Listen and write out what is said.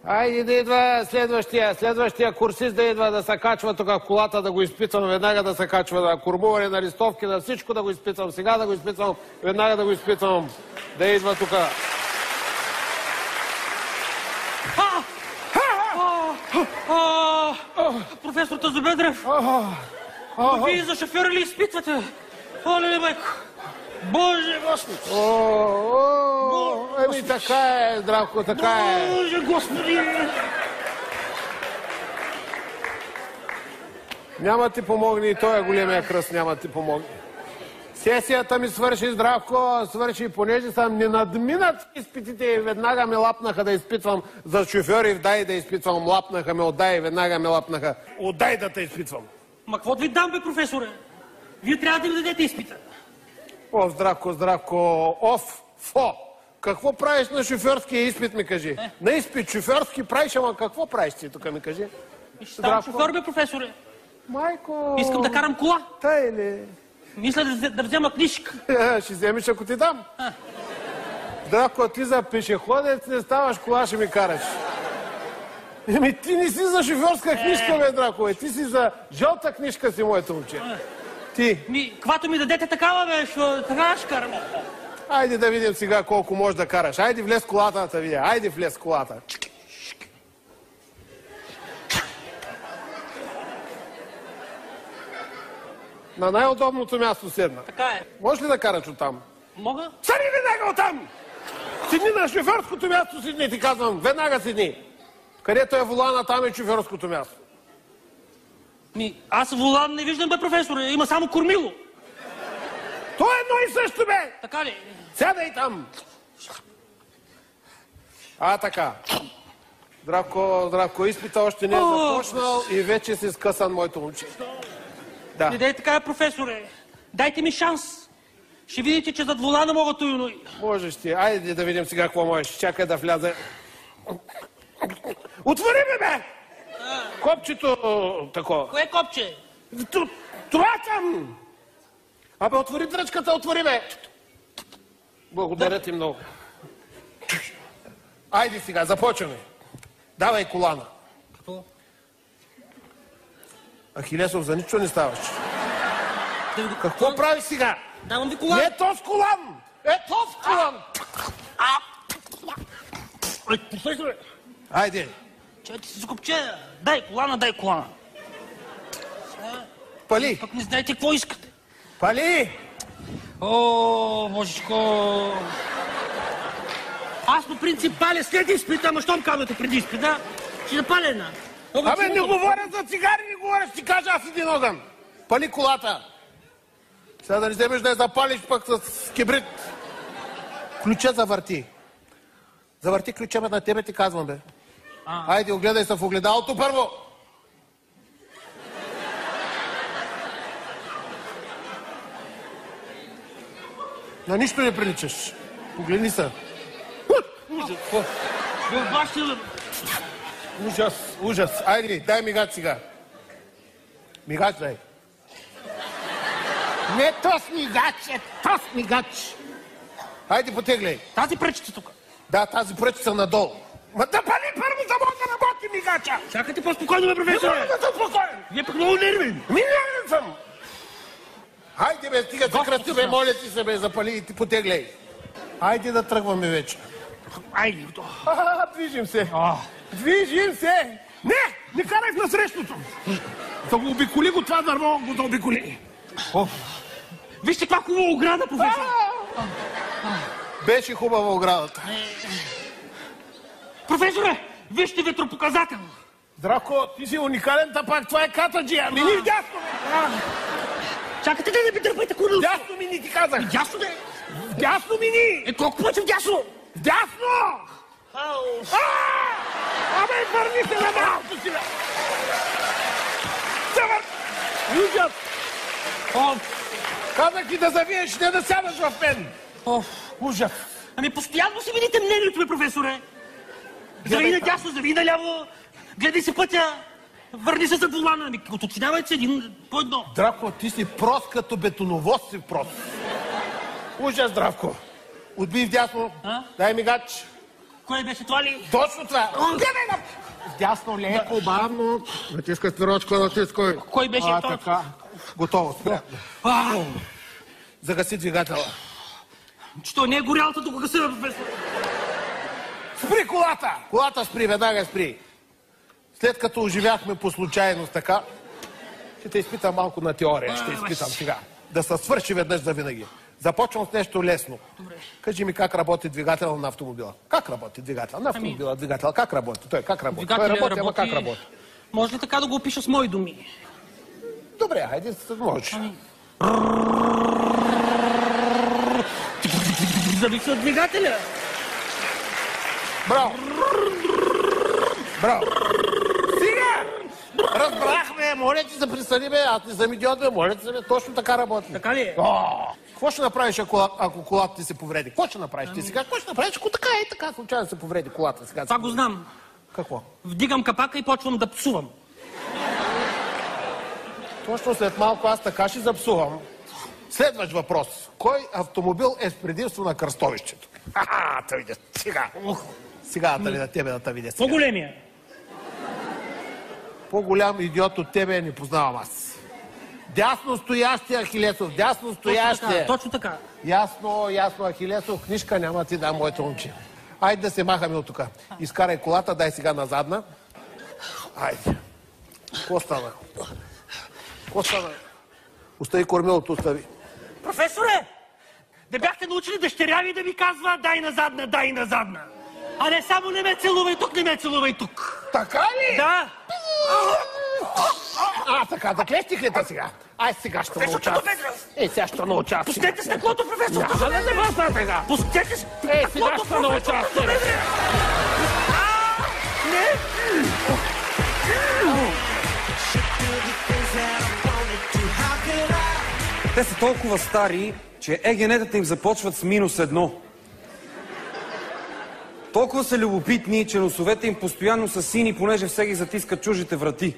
Айде да идва следващия курсист да идва да се качва тук в колата, да го изпитвам, веднага да се качва на курмуване, на листовки, на всичко да го изпитвам, сега да го изпитвам, веднага да го изпитвам, да идва тук. Професор Тазобедрев, вие за шофьора ли изпитвате? Оле, майко! Боже Господи! Еми така е, Здравко, така е. Боже Господи! Няма ти помогне и той големия кръст, няма ти помогне. Сесията ми свърши, Здравко, свърши, понеже съм не надминат изпитите и веднага ме лапнаха да изпитвам за шофьори, вдай да изпитвам, лапнаха ме, отдай, веднага ме лапнаха. Отдай да те изпитвам. Ма какво ви дам, бе, професоре? Вие трябва да ми дадете изпита. О, Здравко, фо! Какво правиш на шофьорския изпит, ми кажи? На изпит шофьорски правиш, ама какво правиш ти тук, ми кажи? Ще ставам шофьор, бе, професоре. Майко... Искам да карам кола. Тъй ли? Мисля да взема книжка. Ще вземеш, ако ти дам. Здравко, ти за пешеходец не ставаш, кола ще ми караш. Еми, ти не си за шофьорска книжка, бе, Здравко, ти си за жълта книжка си, моето момче. Ти. Каквато ми дадете такава, бе, така ще карам. Айде да видим сега колко можеш да караш. Айде влез в колата да те видя. Айде влез в колата. На най-удобното място седна. Така е. Можеш ли да караш оттам? Мога? Седни веднага оттам! Седни на шофьорското място, седни, ти казвам. Веднага седни. Където е волана, там е шофьорското място. Аз волан не виждам, бе, професоре. Има само кормило. То е едно и също, бе! Така ли? Сядай там! Така. Здравко, изпита още не е започнал и вече си скъсан, моето момче. Да. Не дей така, професоре. Дайте ми шанс. Ще видите, че зад волана мога туйно. Можеш ти. Айде да видим сега какво можеш. Чакай да вляза. Отвори ме, бе! Копчето такова. Кое копче? Това там! Абе, отвори дръчката, отвори, бе! Благодаря ти много. Айде сега, започваме. Давай колана. Какво? Ахилесов, за нищо не ставаш. Какво правиш сега? Давам ви колан. Не този колан! Този колан! Професоре! Айде. Чайте се закопче. Дай колана. Пали. Пък не знаете какво искате. Пали! О, божечко! Аз по принцип паля след изпита, ама щом казвате преди изпита, ще напаля една. Абе, не говоря за цигари, не говоря, ще ти кажа аз един огън. Пали колата. Сега да не вземеш да я запалиш пък с кибрид. Ключа завърти. Завърти ключа, бе, на тебе ти казвам, бе. Айде, огледай се в огледалото първо. На нищо не приличаш. Погледни се. Ужас. Айде, дай мигач сега. Мигач дай. Не тос мигач, тос мигач. Айде, потегляй. Тази пръчица тук. Да, тази пръчица надолу. Ма да пали първо, за мога да работи мигача. Чакайте по-спокойно, бе, професоре. Не мога да съм спокоен. Вие пък много нервен. Нервен съм. Айде, бе, стига се кръсти, бе, моля ти се, бе, запали и ти потегляй. Айде да тръгваме вече. Айде. Движим се. Движим се. Не карай в насрещното. Да го обиколи го това дърво, го да обиколи. Вижте каква хубава ограда, професор. Беше хубава оградата. Професоре, вижте ветропоказател. Здравко, ти си уникален тапак, това е катаджия. Мини вдясно, бе. Чакайте да не ми дърпайте курил. Вдясно мини, ти казах. Вдясно, бе. Вдясно мини. Колко пъти вдясно? Вдясно! Абе, върни се на малко си, бе. Ужас! Казах ти да завиеш, не да сядаш в мен. Ужас! Ами постоянно си видите мнението, бе, професоре. Завиди на дясно, завиди на ляво. Гледай си пътя. Върни се зад волана. Ами уточнявайте се един по едно. Здравко, ти си прост като бетоновоз си прост. Ужас, Здравко. Отбий вдясно. Дай мигач. Кое беше това ли? Точно това. Гледай Вдясно, леко, бавно. Натискай спирочка, натискай. Кой беше това? Така. Готово, спря. Загаси двигателя. Що, не е горялата тук гаси, професор? Спри колата! Колата спри, веднага спри. След като оживяхме по случайност така, ще те изпитам малко на теория. Ще изпитам сега. Да се свърши веднъж за винаги. Започвам с нещо лесно. Добре. Кажи ми как работи двигател на автомобила. Как работи двигател на автомобила? Двигател как работи? Той как работи? Той работи, ама как работи? Може ли така да го опиша с мои думи? Добре, хайде, можеш. Зависи от двигателя. Браво! Браво! Сега! Разбрахме, моля ти се присъди, бе, аз не съм идиот, бе, моля ти се, бе, точно така работи. Така ли е? Какво ще направиш, ако колата ти се повреди? Какво ще направиш ти сега? Какво ще направиш, ако така и така случайно се повреди колата сега? Това го знам. Какво? Вдигам капака и почвам да псувам. Точно след малко аз така ще запсувам. Следващ въпрос. Кой автомобил е с предимство на кръстовището? Ха-ха, да видя. Сега. Сега дали на тебе да те видя. По-големия. По-голям идиот от тебе не познавам аз. Дясно стоящия Ахилесов, дясно стоящия. Точно така. Ясно, Ахилесов, книжка няма ти дам, моето момче. Айде да се махаме от тук. Изкарай колата, дай сега назадна. Айде. Какво стана? Остави кормилото, остави. Професоре! Да бяхте научили дъщеря ми да ми казва дай назадна. А не само не ме целувай тук. Така ли? Да. Така, да клещих ли сега? Ай, сега ще науча. Сега ще науча. Пустете стъклото, професор! Няма да не възна сега. Пустете сега ще науча. Не! Те са толкова стари, че ЕГН-тата им започват с -1. Толкова са любопитни, че носовете им постоянно са сини, понеже всеки затискат чужите врати.